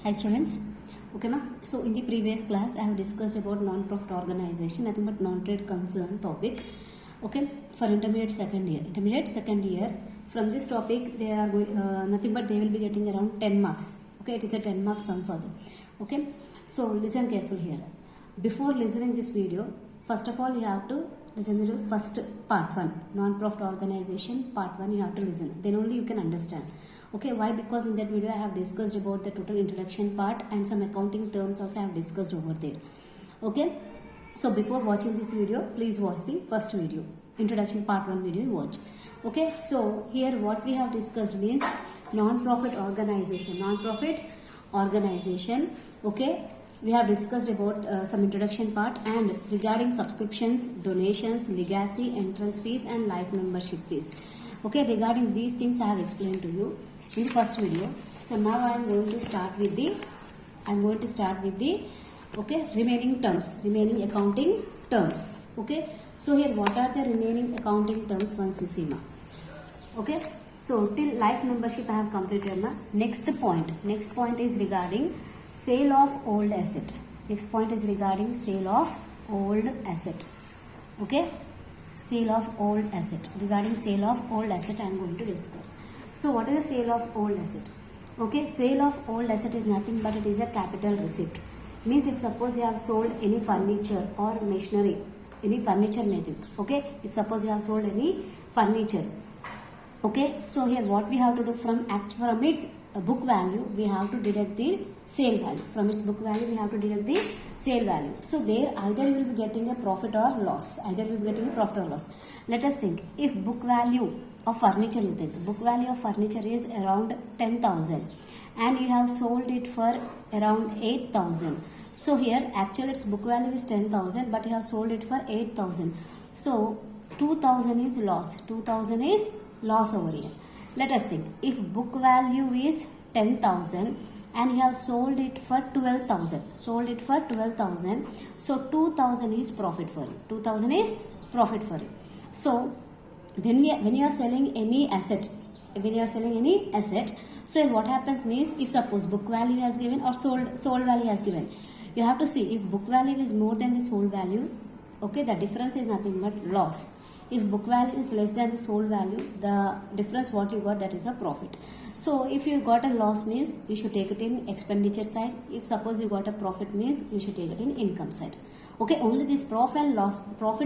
Hi students. Okay ma. So in the previous class I have discussed about non-profit organization, nothing but non-trade concern topic. Okay, for intermediate second year. Intermediate second year, from this topic they are going, nothing but they will be getting around 10 marks. Okay, it is a 10 marks sum for them. Okay, so listen carefully here. Before listening this video, first of all you have to listen to the first part 1, non-profit organization part 1 you have to listen. Then only you can understand. Okay, why? Because in that video I have discussed about the total introduction part and some accounting terms also I have discussed over there. Okay, so before watching this video, please watch the first video, introduction part 1 video you watch. Okay, so here what we have discussed means non-profit organization. Non-profit organization, okay, we have discussed about some introduction part and regarding subscriptions, donations, legacy, entrance fees and life membership fees. Okay, regarding these things I have explained to you in the first video. So now I am going to start with the okay, remaining terms, remaining accounting terms. Okay, so here what are the remaining accounting terms once you see now. Okay, so till life membership I have completed now. Next point is regarding sale of old asset. Next point is regarding sale of old asset. Okay, sale of old asset. Regarding sale of old asset I am going to discuss. So what is the sale of old asset? Okay, sale of old asset is nothing but it is a capital receipt. Means if suppose you have sold any furniture or machinery, any furniture maybe. Okay, if suppose you have sold any furniture. Okay, so here what we have to do from its book value, we have to deduct the sale value. From its book value, we have to deduct the sale value. So there either you will be getting a profit or loss. Let us think. If book value of furniture, you think book value of furniture is around 10,000 and you have sold it for around 8,000. So here actually its book value is 10,000 but you have sold it for 8,000. So 2,000 is loss. 2,000 is loss over here. Let us think. If book value is 10,000 and you have sold it for 12,000. So 2,000 is profit for you. 2,000 is profit for you. So when you are selling any asset, so what happens means if suppose book value has given or sold value has given, you have to see if book value is more than the sold value, okay, the difference is nothing but loss. If book value is less than the sold value, the difference what you got, that is a profit. So if you got a loss means you should take it in expenditure side. If suppose you got a profit means you should take it in income side. Okay, only this profit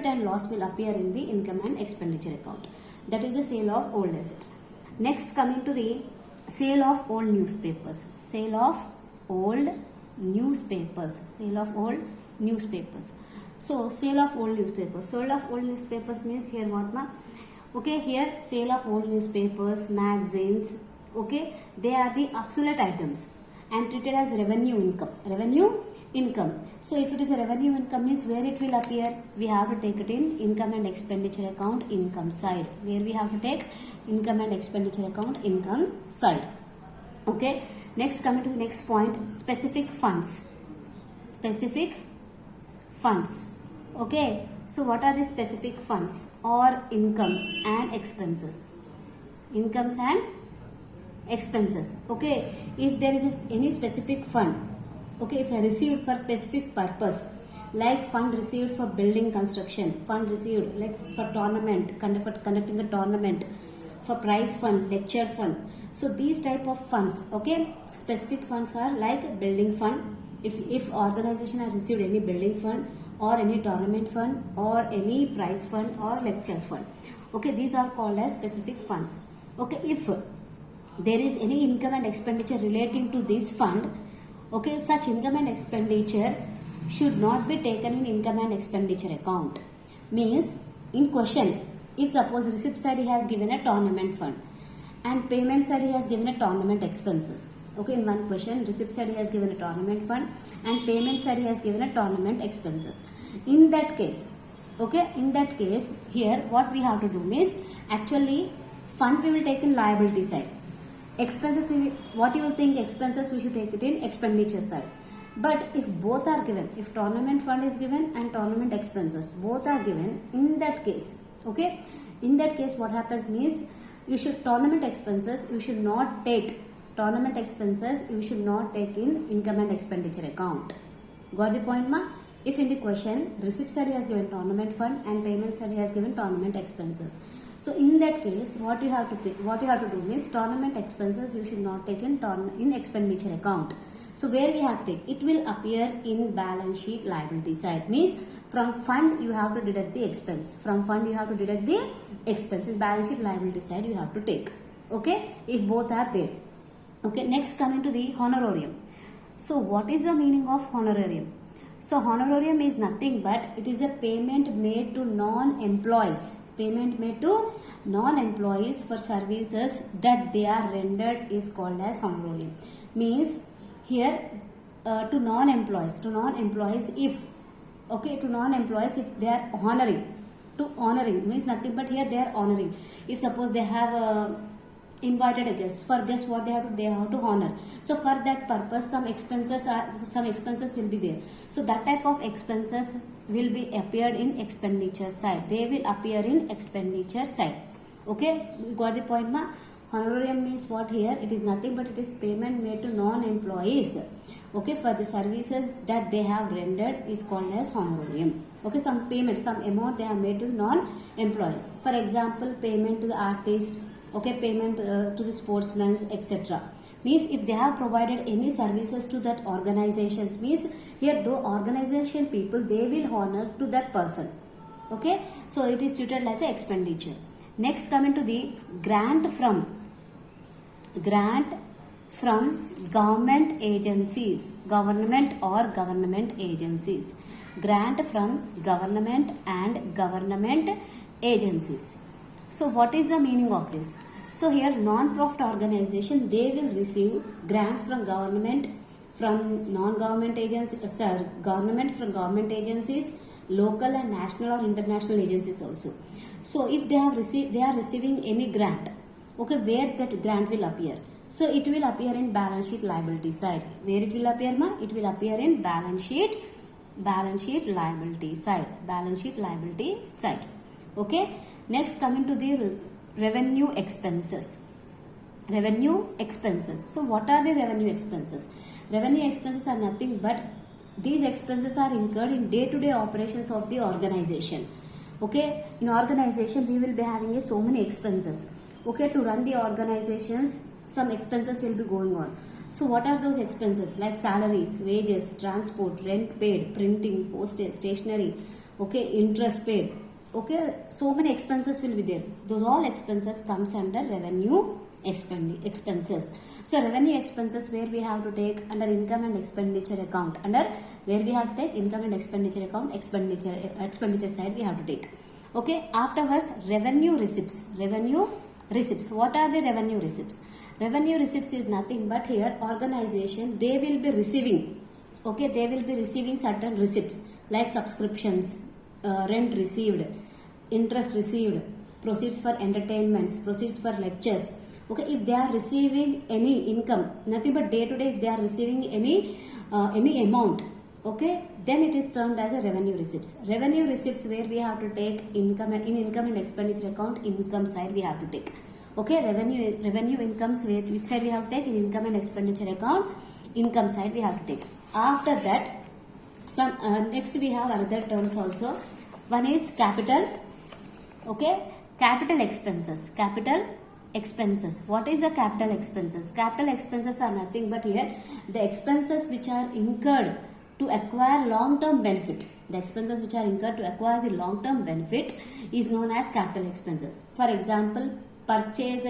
and loss will appear in the income and expenditure account. That is the sale of old asset. Next, coming to the sale of old newspapers. Sale of old newspapers. So sale of old newspapers. Sale of old newspapers means here what ma? Okay, here sale of old newspapers, magazines. Okay, they are the obsolete items and treated as revenue income. So if it is a revenue income means where it will appear, we have to take it in income and expenditure account, income side. Where we have to take income and expenditure account, income side. Okay, next coming to the next point, specific funds. Okay, so what are the specific funds or incomes and expenses? Okay, if there is any specific fund, okay, if I received for specific purpose, like fund received for building construction, fund received like for tournament, conducting a tournament, for prize fund, lecture fund. So these type of funds, okay, specific funds are like building fund. If organization has received any building fund or any tournament fund or any prize fund or lecture fund, okay, these are called as specific funds. Okay, if there is any income and expenditure relating to this fund, okay, such income and expenditure should not be taken in income and expenditure account. Means in question, if suppose receipt side has given a tournament fund and payment side has given a tournament expenses. Okay, in one question, receipt side has given a tournament fund and payment side has given a tournament expenses. In that case, okay, here what we have to do is actually fund we will take in liability side. Expenses, what you will think expenses we should take it in expenditure side. But if both are given, if tournament fund is given and tournament expenses both are given, in that case, okay, what happens means you should tournament expenses you should not take tournament expenses you should not take in income and expenditure account. Got the point, ma? If in the question receipt side has given tournament fund and payment side has given tournament expenses, so in that case what you have to do means tournament expenses you should not take in expenditure account. So where we have to take, it will appear in balance sheet liability side, means from fund you have to deduct the expense, from fund you have to deduct the expense, in balance sheet liability side you have to take. Okay, if both are there. Okay, next coming to the honorarium. So what is the meaning of honorarium? So honorarium is nothing but it is a payment made to non-employees. Payment made to non-employees for services that they are rendered is called as honorarium. Means here to non-employees if they are honoring means nothing but here they are honoring. If suppose they have invited a guest, for guests what they have to honor, so for that purpose some expenses will be there, so that type of expenses will be appeared in expenditure side, they will appear in expenditure side. Okay, you got the point, ma? Honorarium means what here, it is nothing but it is payment made to non-employees, okay, for the services that they have rendered is called as honorarium. Okay, some payment, some amount they have made to non-employees, for example payment to the artist, okay, payment to the sportsmen, etc. Means if they have provided any services to that organizations, means here the organization people they will honor to that person. Okay, so it is treated like the expenditure. Next coming to the grant from government agencies, government agencies, grant from government and government agencies. So what is the meaning of this? So here non-profit organization they will receive grants from government, from non-government agencies, government from government agencies, local and national or international agencies also. So if they are receiving any grant, okay, where that grant will appear? So it will appear in balance sheet liability side. Where it will appear, ma? It will appear in balance sheet liability side. Okay. Next coming to the revenue expenses. So what are the revenue expenses? Revenue expenses are nothing but these expenses are incurred in day-to-day operations of the organization. Okay, in organization we will be having so many expenses. Okay, to run the organizations some expenses will be going on. So what are those expenses? Like salaries, wages, transport, rent paid, printing, postage, stationery, okay, interest paid. Okay, so many expenses will be there. Those all expenses comes under revenue expenses. So revenue expenses where we have to take under income and expenditure account. Under where we have to take income and expenditure account, expenditure side we have to take. Okay, afterwards revenue receipts. What are the revenue receipts? Revenue receipts is nothing but here organization they will be receiving. Okay, they will be receiving certain receipts like subscriptions, rent received, interest received, proceeds for entertainments, proceeds for lectures. Okay, if they are receiving any income, nothing but day to day, if they are receiving any amount, okay, then it is termed as a revenue receipts. Revenue receipts where we have to take income and expenditure account, income side we have to take. Okay, revenue incomes where which side we have to take in income and expenditure account, income side we have to take. After that, some next we have other terms also. One is capital. Okay, capital expenses. What is the capital expenses? Capital expenses are nothing but here the expenses which are incurred to acquire long-term benefit. The expenses which are incurred to acquire the long-term benefit is known as capital expenses. For example, purchase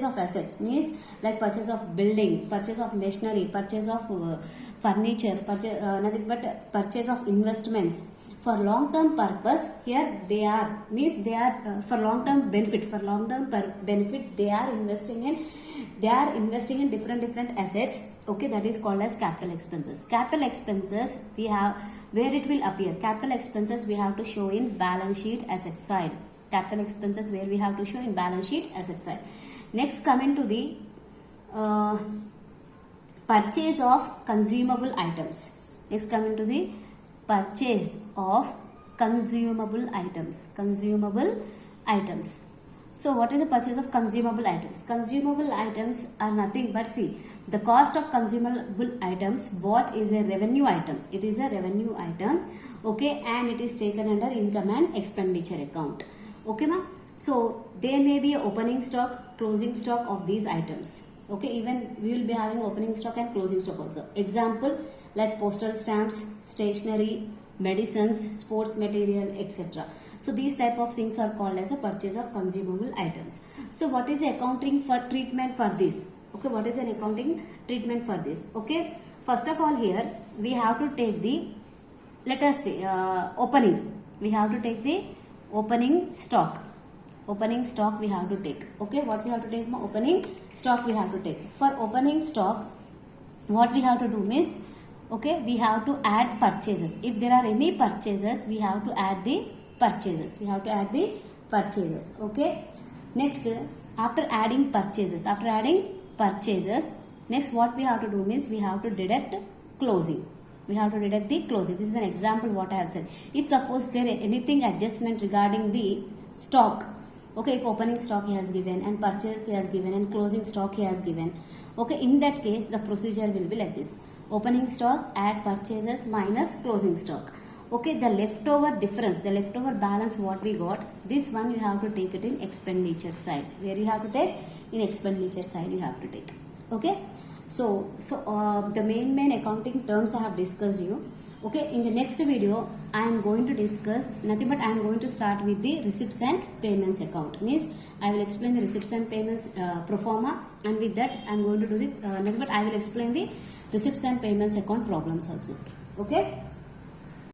of assets means like purchase of building, purchase of machinery, purchase of furniture, nothing but purchase of investments for long term purpose. Here they are for long term benefit. They are investing in different assets. Okay, that is called as capital expenses. Capital expenses we have where it will appear. Capital expenses we have to show in balance sheet asset side. Capital expenses where we have to show in balance sheet asset side. Next coming to the purchase of consumable items. Next coming to the purchase of consumable items. So what is the purchase of consumable items? Consumable items are nothing but, see, the cost of consumable items bought is a revenue item. It is a revenue item, okay, and it is taken under income and expenditure account. Okay, ma'am? So there may be opening stock, closing stock of these items. Okay, even we will be having opening stock and closing stock also. Example like postal stamps, stationery, medicines, sports material, etc. So these type of things are called as a purchase of consumable items. So what is the accounting for treatment for this? Okay, what is an accounting treatment for this? Okay, first of all here we have to take the, let us say opening. We have to take the opening stock. Opening stock we have to take. Okay, what we have to take? Opening stock we have to take. For opening stock, what we have to do means, okay, we have to add purchases. If there are any purchases, we have to add the purchases. We have to add the purchases. Okay. Next, after adding purchases, next what we have to do means we have to deduct closing. We have to deduct the closing. This is an example what I have said. If suppose there is anything adjustment regarding the stock, okay, if opening stock he has given and purchase he has given and closing stock he has given, okay, in that case the procedure will be like this. Opening stock, add purchases minus closing stock. Okay, the leftover difference, the leftover balance what we got, this one you have to take it in expenditure side. Where you have to take? In expenditure side you have to take. Okay, so the main accounting terms I have discussed you. Okay, in the next video I am going to discuss nothing but I am going to start with the receipts and payments account. Means I will explain the receipts and payments pro forma, and with that I am going to do the nothing but I will explain the receipts and payments account problems also. Okay.